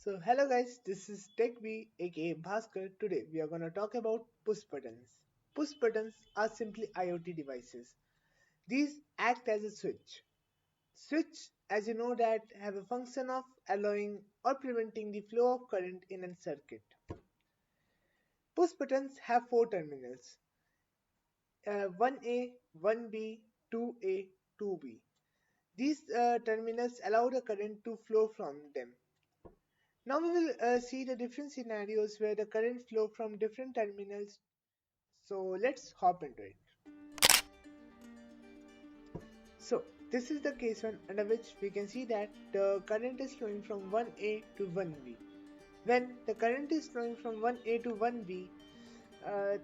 So hello guys, this is TechB aka Bhaskar. Today we are gonna talk about push buttons. Push buttons are simply IoT devices. These act as a switch. Switch, as you know, that have a function of allowing or preventing the flow of current in a circuit. Push buttons have four terminals: 1A, 1B, 2A, 2B. These terminals allow the current to flow from them. Now we will see the different scenarios where the current flow from different terminals. So let's hop into it. So this is the case one under which we can see that the current is flowing from 1A to 1B. When the current is flowing from 1A to 1B, uh,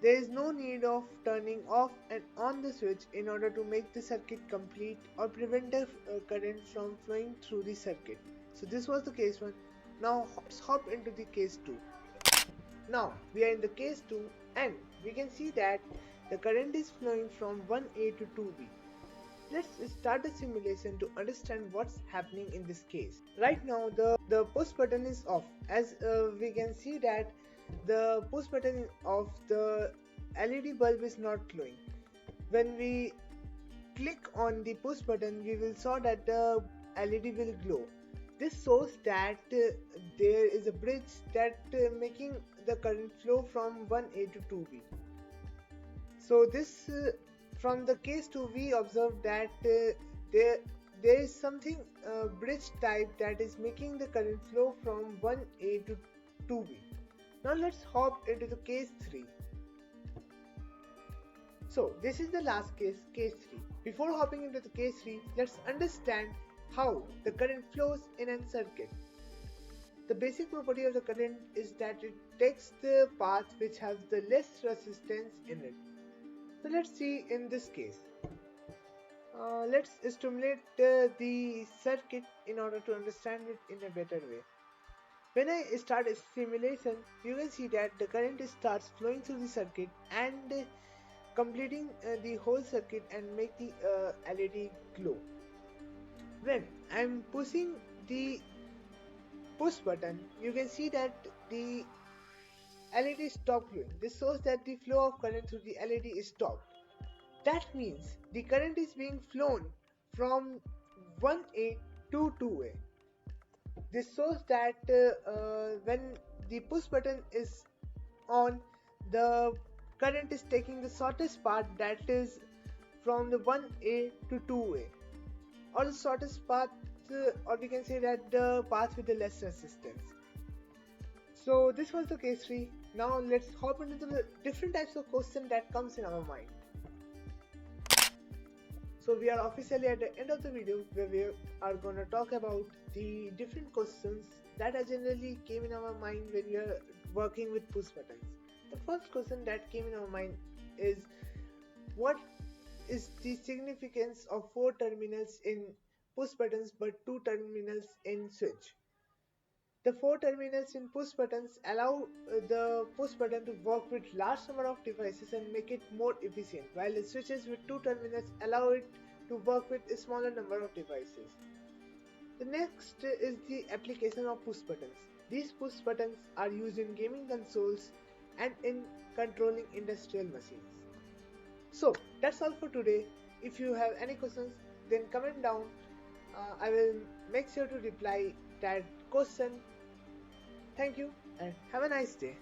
there is no need of turning off and on the switch in order to make the circuit complete or prevent the current from flowing through the circuit. So this was the case 1. Now let's hop into the case 2. Now we are in the case 2 and we can see that the current is flowing from 1A to 2B. Let's start the simulation to understand what's happening in this case. Right now the push button is off. As we can see that the push button of the LED bulb is not glowing. When we click on the push button, we will saw that the LED will glow. This shows that there is a bridge that making the current flow from 1A to 2B. So this from the case 2 we observe that there is something bridge type that is making the current flow from 1A to 2B. Now let's hop into the case 3. So this is the last case, case 3. Before hopping into the case 3, let's understand how the current flows in a circuit. The basic property of the current is that it takes the path which has the less resistance in it. So let's see in this case. Let's stimulate the circuit in order to understand it in a better way. When I start a simulation, you can see that the current starts flowing through the circuit and completing the whole circuit and make the LED glow. When I'm pushing the push button, you can see that the LED stopped glowing. This shows that the flow of current through the LED is stopped. That means the current is being flown from 1A to 2A. This shows that when the push button is on, the current is taking the shortest path, that is from the 1A to 2A, or the shortest path, or we can say that the path with the less resistance. So this was the case 3. Now let's hop into the different types of question that comes in our mind. So we are officially at the end of the video where we are going to talk about the different questions that are generally came in our mind when we are working with push buttons. The first question that came in our mind is, what is the significance of 4 terminals in push buttons but 2 terminals in switch? The 4 terminals in push buttons allow the push button to work with large number of devices and make it more efficient, while the switches with 2 terminals allow it to work with a smaller number of devices. The next is the application of push buttons. These push buttons are used in gaming consoles and in controlling industrial machines. So that's all for today. If you have any questions, then comment down. I will make sure to reply that question. Thank you and have a nice day.